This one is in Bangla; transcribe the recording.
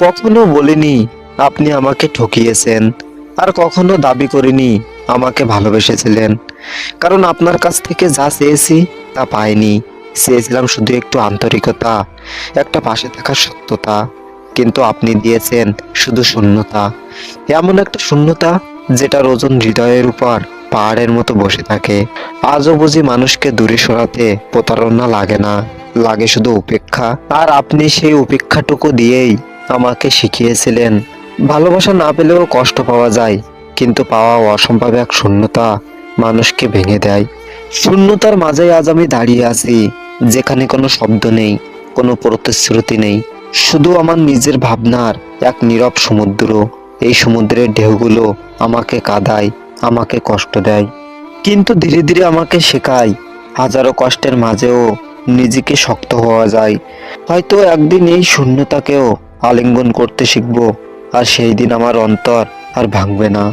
কখনো বলিনি আপনি আমাকে ঠকিয়েছেন, আর কখনো দাবি করিনি আমাকে ভালোবেসেছিলেন। কারণ আপনার কাছ থেকে যা চেয়েছি তা পাইনি। চেয়েছিলাম শুধু একটু আন্তরিকতা, একটা পাশে থাকার সত্যতা। কিন্তু আপনি দিয়েছেন শুধু শূন্যতা। এমন একটা শূন্যতা যেটার ওজন হৃদয়ের উপর পাহাড়ের মতো বসে থাকে। আজও বুঝি মানুষকে দূরে সরাতে প্রতারণা লাগে না, লাগে শুধু উপেক্ষা। আর আপনি সেই উপেক্ষাটুকু দিয়েই আমাকে শিখিয়েছিলেন ভালোবাসা না পেলেও কষ্ট পাওয়া যায়, কিন্তু পাওয়া অসম্ভব এক শূন্যতা মানুষকে ভেঙে দেয়। শূন্যতার মাঝে আজ আমি দাঁড়িয়ে আছি, যেখানে কোনো শব্দ নেই, কোনো প্রতিশ্রুতি নেই, শুধু আমার নিজের ভাবনার এক নীরব সমুদ্র। এই সমুদ্রের ঢেউগুলো আমাকে কাঁদায়, আমাকে কষ্ট দেয়, কিন্তু ধীরে ধীরে আমাকে শেখায় হাজারো কষ্টের মাঝেও নিজেকে শক্ত হওয়া যায়। হয়তো একদিন এই শূন্যতাকেও আলিঙ্গন করতে শিখবো, আর সেই দিন আমার অন্তর আর ভাঙবে না।